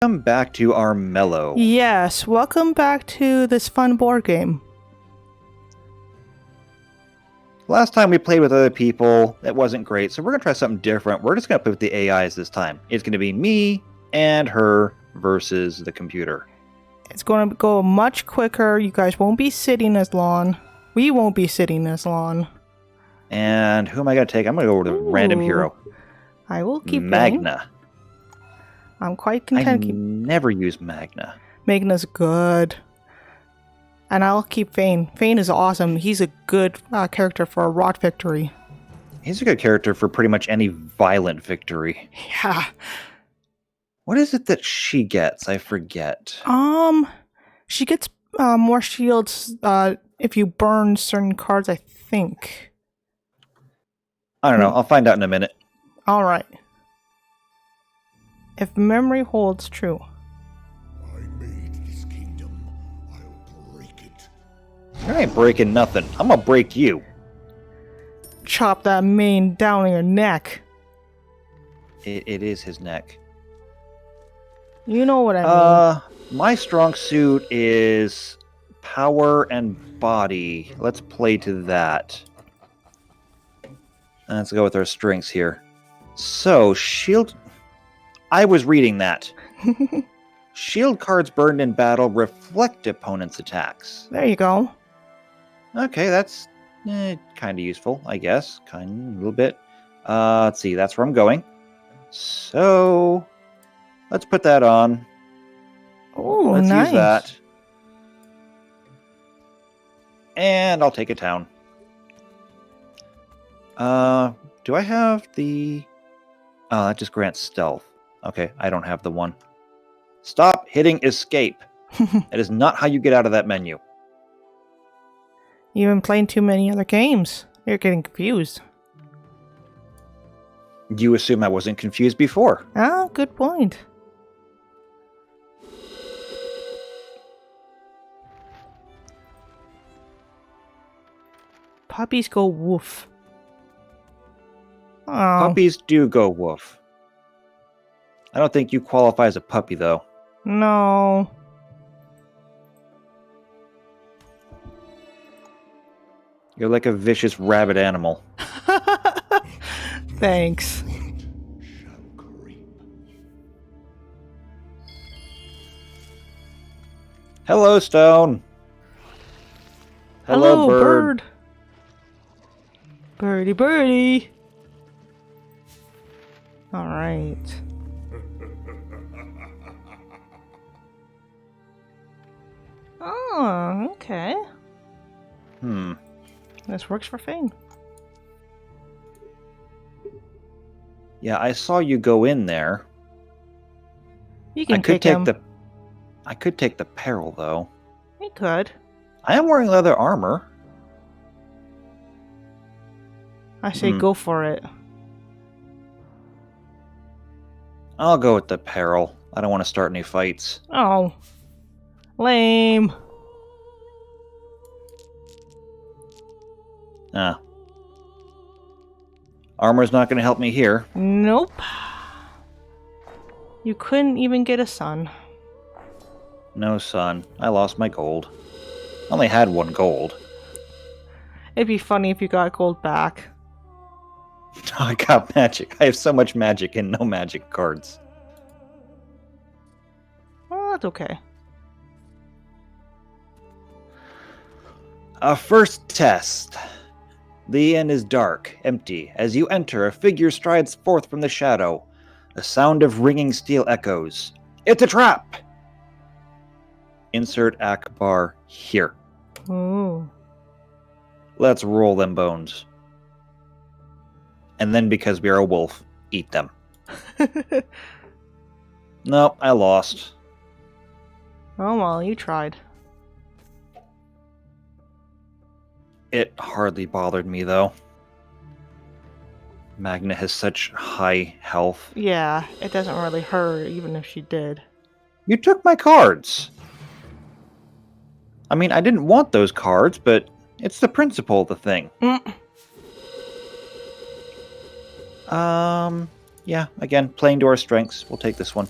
Welcome back to Armello. Yes, welcome back to this fun board game. Last time we played with other people, that wasn't great, so we're going to try something different. We're just going to play with the AIs this time. It's going to be me and her versus the computer. It's going to go much quicker. You guys won't be sitting as long. We won't be sitting as long. And who am I going to take? I'm going to go with a random hero. I will keep Mangna. I'm quite I content. never use Mangna. Magna's good. And I'll keep Fane. Fane is awesome. He's a good character for a rot victory. He's a good character for pretty much any violent victory. Yeah. What is it that she gets? I forget. She gets more shields if you burn certain cards, I think. I don't know. I'll find out in a minute. All right. If memory holds true. I made this kingdom. I'll break it. I ain't breaking nothing. I'm gonna break you. Chop that mane down your neck. It is his neck. You know what I mean. My strong suit is power and body. Let's play to that. Let's go with our strengths here. So, shield... I was reading that. Shield cards burned in battle reflect opponent's attacks. There you go. Okay, that's kind of useful, I guess. Kind of, a little bit. Let's see, that's where I'm going. So, let's put that on. Oh, Let's nice. use that. And I'll take a town. Do I have the... Oh, that just grants stealth. Okay, I don't have the one. Stop hitting escape. That is not how you get out of that menu. You've been playing too many other games. You're getting confused. You assume I wasn't confused before. Ah, good point. Puppies go woof. Oh, Puppies do go woof. I don't think you qualify as a puppy, though. no. You're like a vicious rabid animal. Thanks. Shall creep. Hello, Stone. Hello, bird. Birdie, birdie. All right. Oh, okay. This works for Fane. Yeah, I saw you go in there. You can I could take him. I could take the peril, though. You could. I am wearing leather armor. I say go for it. I'll go with the peril. I don't want to start any fights. Oh. Lame. Ah. Armor's not going to help me here. Nope. You couldn't even get a sun. No, son. I lost my gold. Only had one gold. It'd be funny if you got gold back. I got magic. I have so much magic and no magic cards. Well, that's okay. First test. The inn is dark, empty. As you enter, a figure strides forth from the shadow. The sound of ringing steel echoes. It's a trap! Insert Akbar here. Ooh. Let's roll them bones. And then, because we are a wolf, eat them. Nope, I lost. Oh well, you tried. It hardly bothered me, though. Mangna has such high health. Yeah, it doesn't really hurt, even if she did. You took my cards! I mean, I didn't want those cards, but it's the principle of the thing. Yeah, again, playing to our strengths. We'll take this one.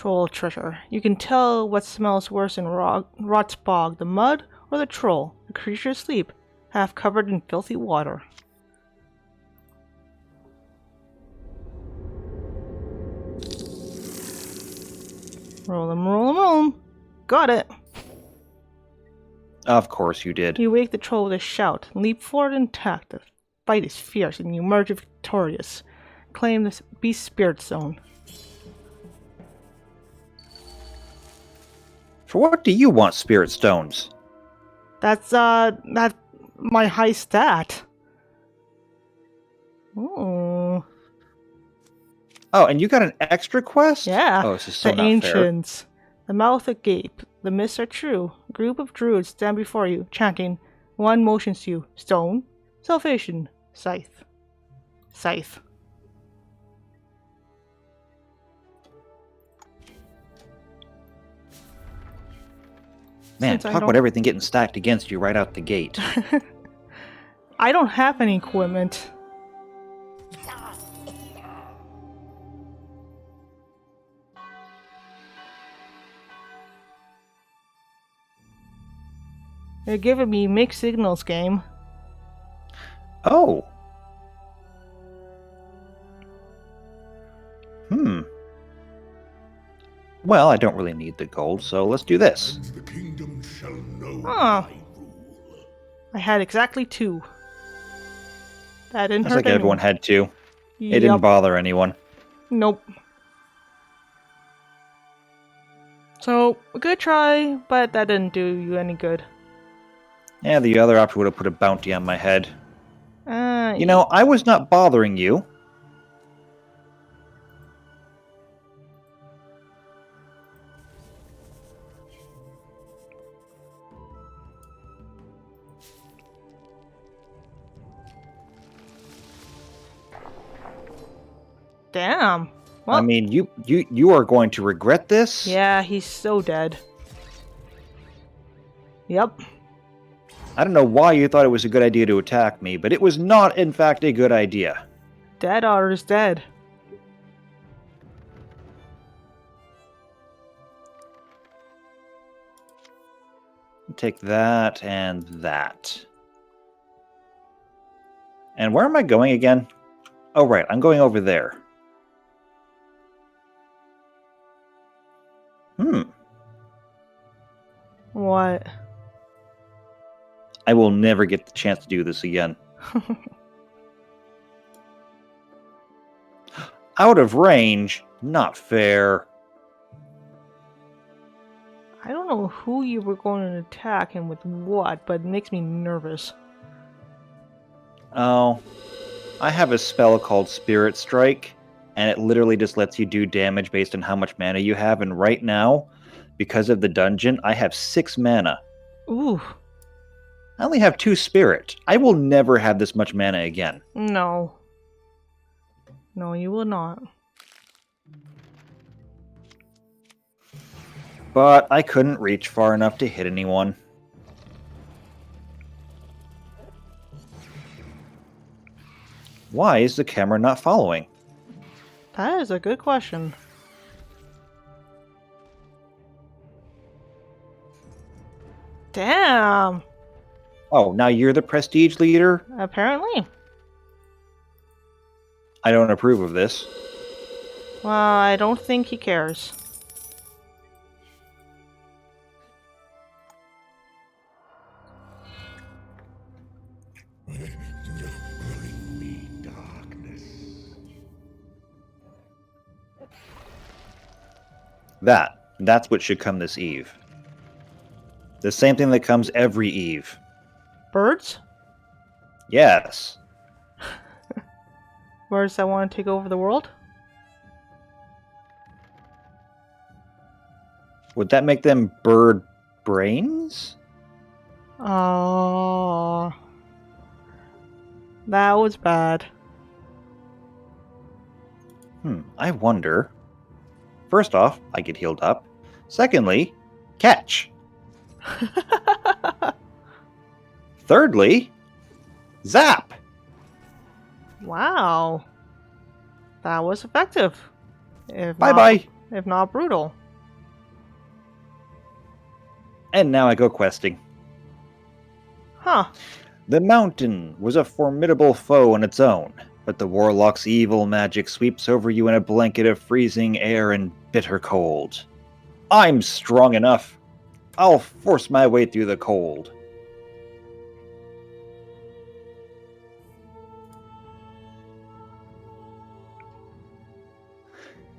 Troll treasure. You can tell what smells worse in rot's bog, the mud or the troll. The creatures sleep, half covered in filthy water. Roll 'em, roll 'em, roll 'em. Got it. Of course you did. You wake the troll with a shout, leap forward and attack. The fight is fierce and you emerge victorious. Claim this beast spirit zone. For what do you want spirit stones? That's my high stat. Ooh. Oh, and you got an extra quest? Yeah. Oh, this is so The not ancients. The mouth agape. The myths are true. A group of druids stand before you, chanting. One motions you. Stone. Salvation. Scythe. Scythe. Man, Since I talk don't- about everything getting stacked against you right out the gate. I don't have any equipment. You're giving me mixed signals, game. Oh. Well, I don't really need the gold, so let's do this. And the kingdom shall know Ah. my rule. I had exactly 2. That didn't Looks hurt like everyone anyone. had two. It Yup. didn't bother anyone. Nope. So, a good try, but that didn't do you any good. Yeah, the other option would have put a bounty on my head. Uh, You know, I was not bothering you. damn. Well, I mean, you are going to regret this. yeah, he's so dead. Yep. I don't know why you thought it was a good idea to attack me, but it was not, in fact, a good idea. Dead otter's dead. Take that and that. And where am I going again? Oh, right, I'm going over there. What? I will never get the chance to do this again. Out of range? Not fair. I don't know who you were going to attack and with what, but it makes me nervous. Oh, I have a spell called Spirit Strike, and it literally just lets you do damage based on how much mana you have, and right now, because of the dungeon, I have 6 mana. Ooh. I only have 2 spirit. I will never have this much mana again. No. No, you will not. But I couldn't reach far enough to hit anyone. Why is the camera not following? That is a good question. Damn. Oh, now you're the prestige leader? Apparently. I don't approve of this. Well, I don't think he cares. Bring me darkness. That's what should come this eve. The same thing that comes every eve. Birds? Yes. Birds that want to take over the world? Would that make them bird brains? Oh. That was bad. I wonder. First off, I get healed up. Secondly, catch. Thirdly, zap. Wow. That was effective. If Bye not- bye. if not brutal. And now I go questing. Huh. The mountain was a formidable foe on its own, but the warlock's evil magic sweeps over you in a blanket of freezing air and bitter cold. I'm strong enough. I'll force my way through the cold.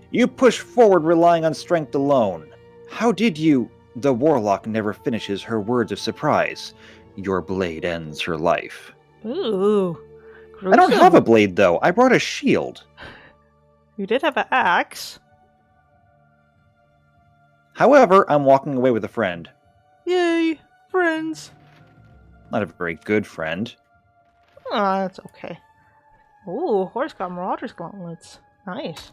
You push forward relying on strength alone. How did you... The warlock never finishes her words of surprise. Your blade ends her life. Ooh. Gruesome. I don't have a blade, though. I brought a shield. You did have an axe. However, I'm walking away with a friend. Yay, friends. Not a very good friend. Ah, that's okay. Ooh, horse got Marauder's gauntlets. Nice.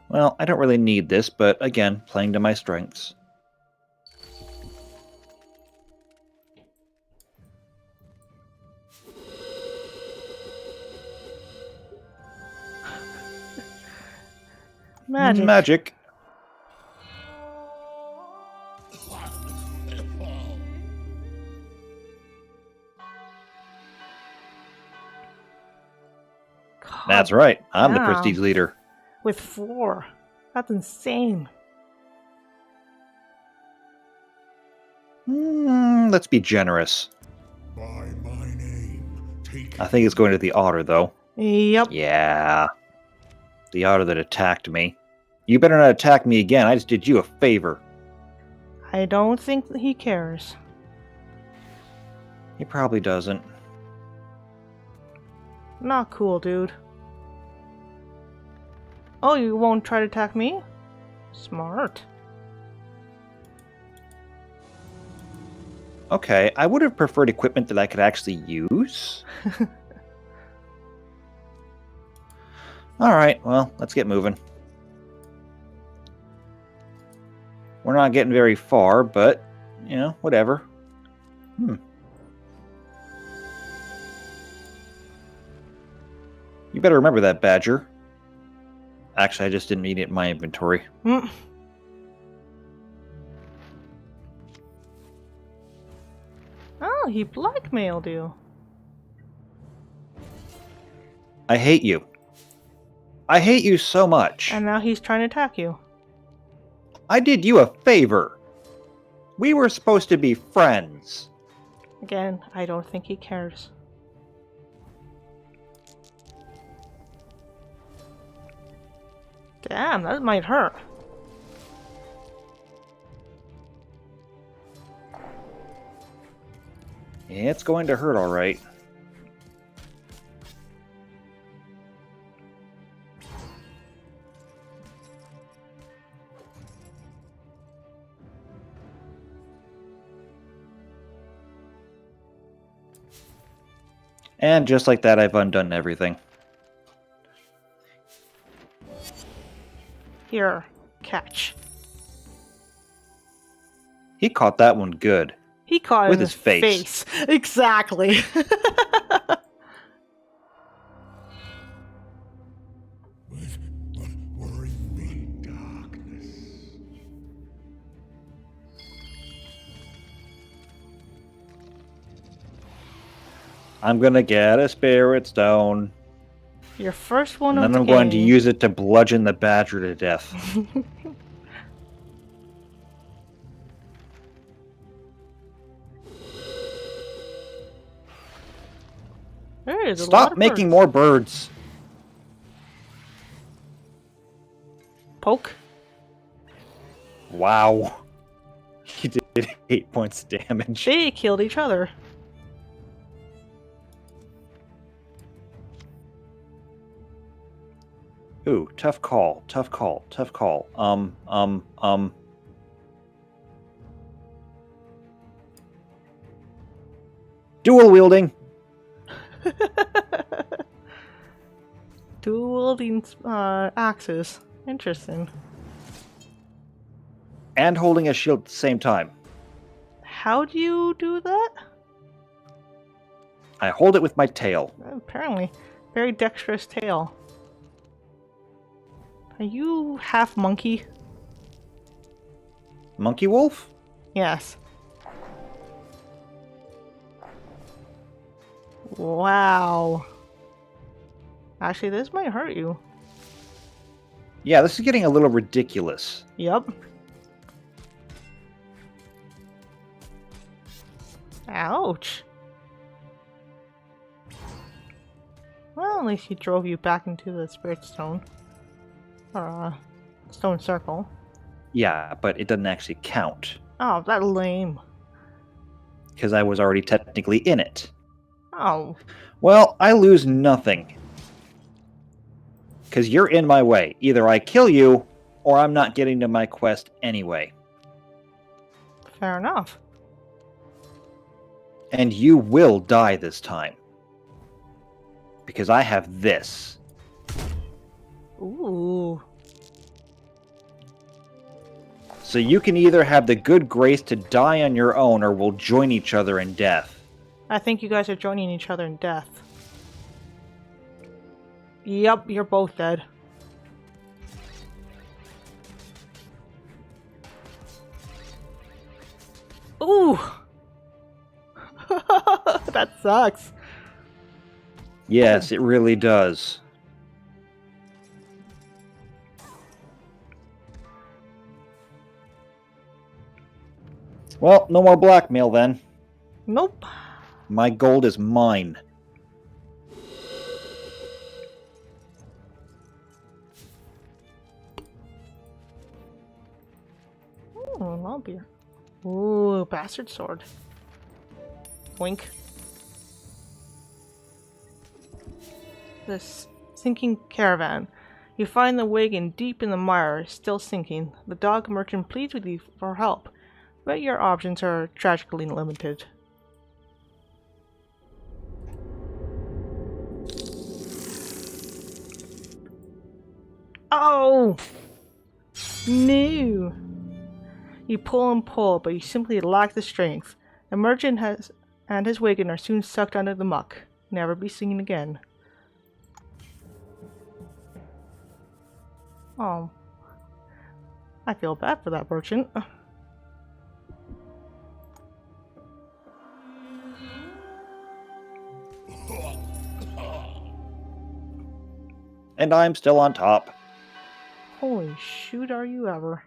Well, I don't really need this, but again, playing to my strengths. Magic. That's right. I'm the damn. prestige leader. With 4. That's insane. Let's be generous. By my name, take I think it's going to the otter, though. Yep. Yeah. The otter that attacked me. You better not attack me again. I just did you a favor. I don't think that he cares. He probably doesn't. Not cool, dude. Oh, you won't try to attack me? Smart. Okay, I would have preferred equipment that I could actually use. Alright, well, let's get moving. We're not getting very far, but, you know, whatever. You better remember that, Badger. Actually, I just didn't need it in my inventory. Oh, he blackmailed you. I hate you. I hate you so much. And now he's trying to attack you. I did you a favor. We were supposed to be friends. Again, I don't think he cares. Damn, that might hurt. It's going to hurt, all right. And just like that, I've undone everything. Here, catch. He caught that one good. He caught it With in his face. Exactly. what were in the darkness. I'm gonna get a spirit stone. Your first one And of then the I'm going to game. use it to bludgeon the badger to death. There is a lot Stop of making birds. more birds. Poke. Wow. He did 8 points of damage. They killed each other. Ooh, tough call, tough call, tough call. Dual wielding. Dual wielding axes. Interesting. And holding a shield at the same time. How do you do that? I hold it with my tail. Apparently. Very dexterous tail. Are you half monkey? Monkey wolf? Yes. Wow. Actually, this might hurt you. Yeah, this is getting a little ridiculous. Yep. Ouch. Well, at least he drove you back into the spirit stone. Or, stone circle. Yeah, but it doesn't actually count. Oh, that lame. Because I was already technically in it. Oh. Well, I lose nothing. Because you're in my way. Either I kill you, or I'm not getting to my quest anyway. Fair enough. And you will die this time. Because I have this. Ooh. So you can either have the good grace to die on your own, or we'll join each other in death. I think you guys are joining each other in death. Yep, you're both dead. Ooh! That sucks. Yes, it really does. Well, no more blackmail then. Nope. My gold is mine. Ooh, I'll be. Ooh, bastard sword. Wink. This sinking caravan. You find the wagon deep in the mire, still sinking. The dog merchant pleads with you for help, but your options are tragically limited. Oh! No! You pull and pull, but you simply lack the strength. The merchant and his wagon are soon sucked under the muck, never be seen again. Oh. I feel bad for that merchant. And I'm still on top. Holy shoot, are you ever.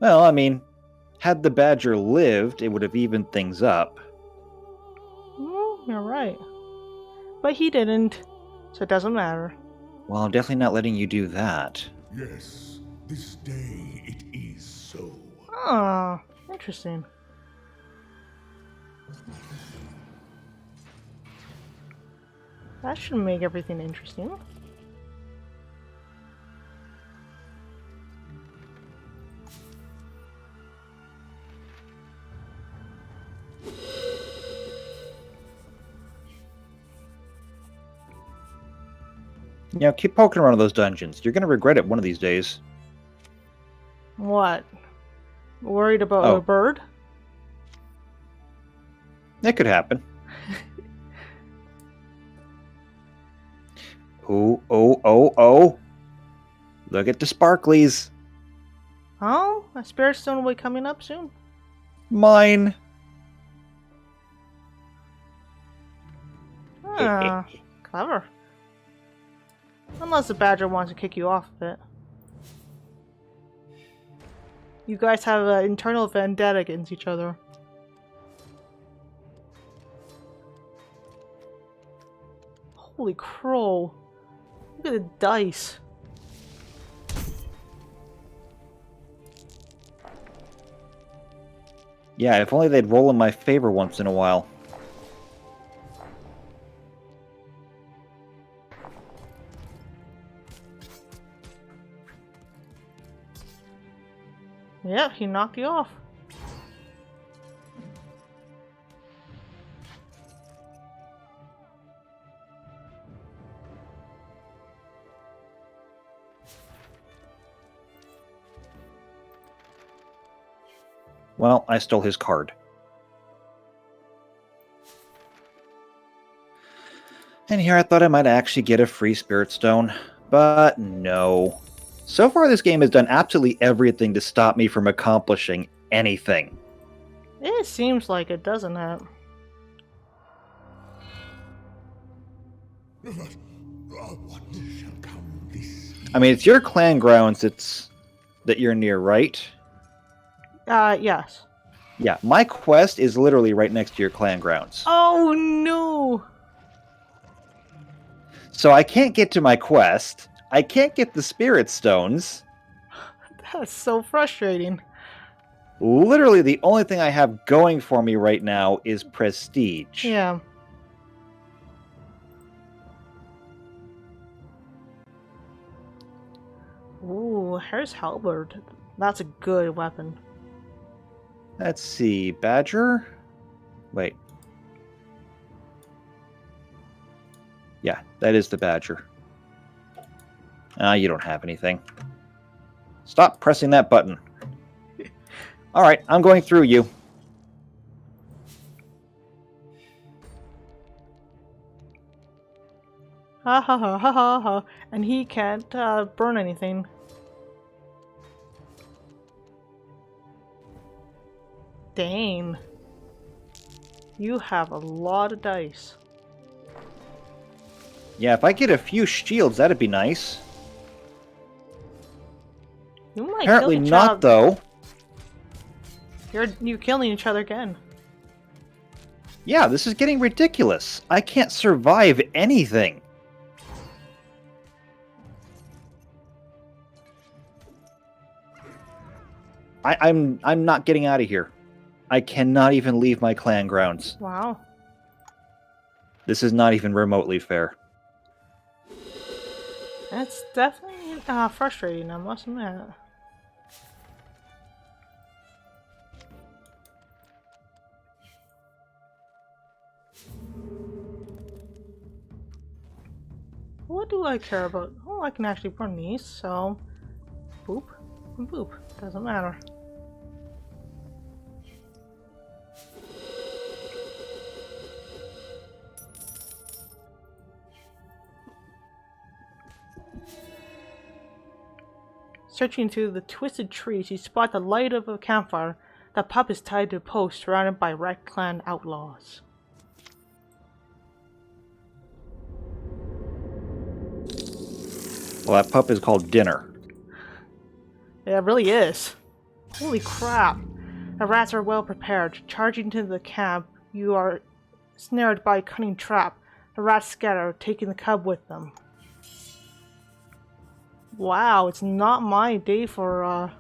Well, I mean, had the badger lived, it would have evened things up. You're right. But he didn't, so it doesn't matter. Well, I'm definitely not letting you do that. Yes, this day it is so. Ah, interesting. That should make everything interesting. You know, keep poking around those dungeons. You're going to regret it one of these days. What? Worried about Oh. a bird? It could happen. Oh. Look at the sparklies. Oh, a spirit stone will be coming up soon. Mine. Ah, clever. Unless the badger wants to kick you off of it. You guys have an internal vendetta against each other. Holy crow. Look at the dice. Yeah, if only they'd roll in my favor once in a while. Yep, he knocked you off. Well, I stole his card. And here I thought I might actually get a free spirit stone, But no. So far, this game has done absolutely everything to stop me from accomplishing anything. It seems like it, doesn't it? What shall come this? I mean, it's your clan grounds that you're near, right? Yes. Yeah, my quest is literally right next to your clan grounds. Oh no! So I can't get to my quest. I can't get the spirit stones. That's so frustrating. Literally, the only thing I have going for me right now is prestige. Yeah. Ooh, here's halberd. That's a good weapon. Let's see, Badger? Wait. Yeah, that is the Badger. You don't have anything. Stop pressing that button. Alright, I'm going through you. Ha ha ha ha ha ha. And he can't burn anything. Dang. You have a lot of dice. Yeah, if I get a few shields, that'd be nice. You might Apparently kill each not, other. though. You're killing each other again. Yeah, this is getting ridiculous. I can't survive anything. I'm not getting out of here. I cannot even leave my clan grounds. Wow. This is not even remotely fair. That's definitely frustrating, I must admit. What do I care about? Oh, I can actually burn these, so boop and boop. Doesn't matter. Searching through the twisted trees, you spot the light of a campfire. The pup is tied to a post surrounded by Red Clan outlaws. Well, that pup is called Dinner. Yeah, it really is. Holy crap. The rats are well prepared. Charging to the camp, you are snared by a cunning trap. The rats scatter, taking the cub with them. Wow, it's not my day for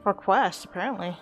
quest, apparently.